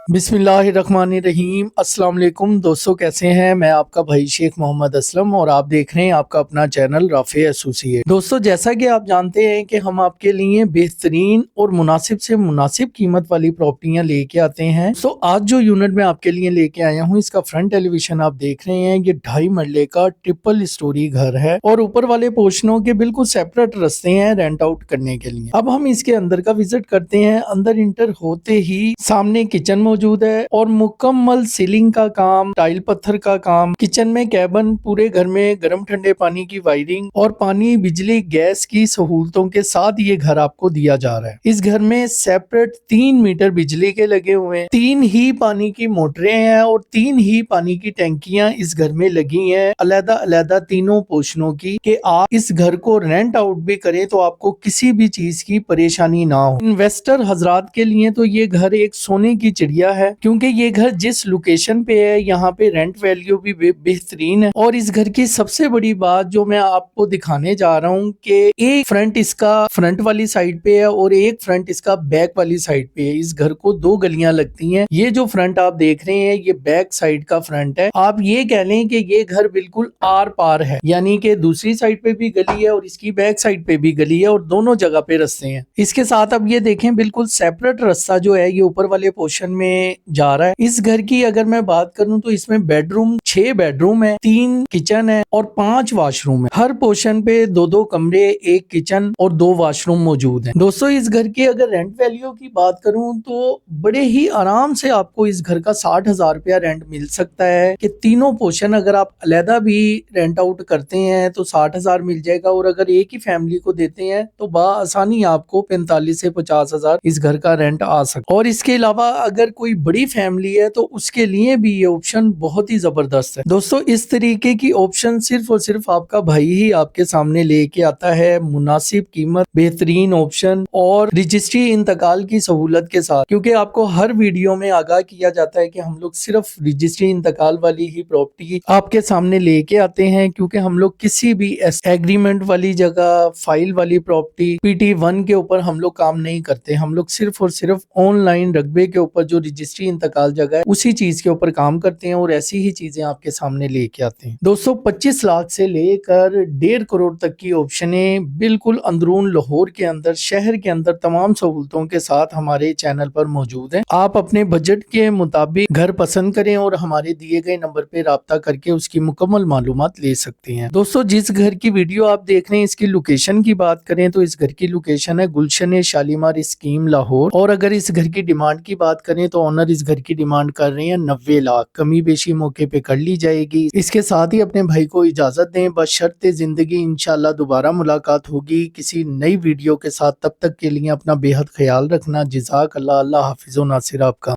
बिस्मिल्लाहिर्रहमानिर्रहीम। अस्सलाम वालेकुम दोस्तों, कैसे हैं? मैं आपका भाई शेख मोहम्मद असलम और आप देख रहे हैं आपका अपना चैनल राफे एसोसिएट। दोस्तों, जैसा कि आप जानते हैं कि हम आपके लिए बेहतरीन और मुनासिब से मुनासिब कीमत वाली प्रॉपर्टियां लेके आते हैं। आज जो यूनिट मैं आपके लिए लेके आया हूं, इसका फ्रंट एलिवेशन आप देख रहे हैं। ये 2.5 मरले का ट्रिपल स्टोरी घर है और ऊपर वाले पोर्शनों के बिल्कुल सेपरेट रास्ते हैं रेंट आउट करने के लिए। अब हम इसके अंदर का विजिट करते हैं। अंदर इंटर होते ही सामने किचन मौजूद है और मुकम्मल सीलिंग का काम, टाइल पत्थर का काम, किचन में कैबन, पूरे घर में गर्म ठंडे पानी की वायरिंग और पानी, बिजली, गैस की सहूलतों के साथ ये घर आपको दिया जा रहा है। इस घर में सेपरेट 3 मीटर बिजली के लगे हुए हैं, 3 ही पानी की मोटरें हैं और 3 ही पानी की टैंकियां इस घर में लगी हैं, अलग अलग तीनों पोर्शनों की, कि आप इस घर को रेंट आउट भी करें तो आपको किसी भी चीज की परेशानी ना हो। इन्वेस्टर हजरात के लिए तो ये घर एक सोने की चिड़िया है, क्योंकि ये घर जिस लोकेशन पे है यहाँ पे रेंट वैल्यू भी बेहतरीन है। और इस घर की सबसे बड़ी बात जो मैं आपको दिखाने जा रहा हूँ कि एक फ्रंट इसका फ्रंट वाली साइड पे है और एक फ्रंट इसका बैक वाली साइड पे है। इस घर को 2 गलियां लगती हैं। ये जो फ्रंट आप देख रहे हैं ये बैक साइड का फ्रंट है। आप ये कह लें कि ये घर बिल्कुल आर पार है, यानी कि दूसरी साइड पे भी गली है और इसकी बैक साइड पे भी गली है और दोनों जगह पे रास्ते हैं। इसके साथ अब ये देखें, बिल्कुल सेपरेट रास्ता जो है ये ऊपर वाले पोर्शन में जा रहा है। इस घर की अगर मैं बात करूं तो इसमें बेडरूम 6 बेडरूम है, 3 किचन है और 5 वॉशरूम है। हर पोर्शन पे 2-2 कमरे, 1 किचन और 2 वॉशरूम मौजूद हैं। दोस्तों, इस घर की अगर रेंट वैल्यू की बात करूं तो बड़े ही आराम से आपको इस घर का 60,000 रुपया रेंट मिल सकता है कि तीनों पोर्शन अगर आप अलहदा भी रेंट आउट करते हैं तो 60,000 मिल जाएगा और अगर एक ही फैमिली को देते हैं तो बआसानी आपको 45 से 50,000 इस घर का रेंट आ सकता है। और इसके अलावा अगर कोई बड़ी फैमिली है तो उसके लिए भी ये ऑप्शन बहुत ही जबरदस्त है। दोस्तों, इस तरीके की ऑप्शन सिर्फ और सिर्फ आपका भाई ही आपके सामने लेके आता है, मुनासिब कीमत, बेहतरीन ऑप्शन और रजिस्ट्री इंतकाल की सहूलत के साथ। क्योंकि आपको हर वीडियो में आगाह किया जाता है कि हम लोग सिर्फ रजिस्ट्री इंतकाल वाली ही प्रॉपर्टी आपके सामने लेके आते हैं, क्योंकि हम लोग किसी भी एग्रीमेंट वाली जगह, फाइल वाली प्रॉपर्टी, PT1 के ऊपर हम लोग काम नहीं करते। हम लोग सिर्फ और सिर्फ ऑनलाइन रकबे के ऊपर जो रजिस्ट्री इंतकाल जगह है उसी चीज के ऊपर काम करते हैं और ऐसी ही चीजें आपके सामने लेके आते हैं। दोस्तों, 25 लाख से लेकर 1.5 करोड़ तक की ऑप्शनें बिल्कुल अंदरून लाहौर के अंदर, शहर के अंदर तमाम सहूलतों के साथ हमारे चैनल पर मौजूद हैं। आप अपने बजट के मुताबिक घर पसंद करें और हमारे दिए गए नंबर पे राब्ता करके उसकी मुकम्मल मालूमात ले सकते हैं। दोस्तों, जिस घर की वीडियो आप देख रहे हैं इसकी लोकेशन की बात करें तो इस घर की लोकेशन है गुलशन शालीमार स्कीम लाहौर। और अगर इस घर की डिमांड की बात करें तो ऑनर इस घर की डिमांड कर रहे हैं 90 लाख। कमी बेशी मौके पे कर ली जाएगी। इसके साथ ही अपने भाई को इजाजत दें, बशर्ते जिंदगी इंशाल्लाह दोबारा मुलाकात होगी किसी नई वीडियो के साथ। तब तक के लिए अपना बेहद ख्याल रखना। जज़ाक अल्लाह। अल्लाह हाफिज़ नासिर आपका।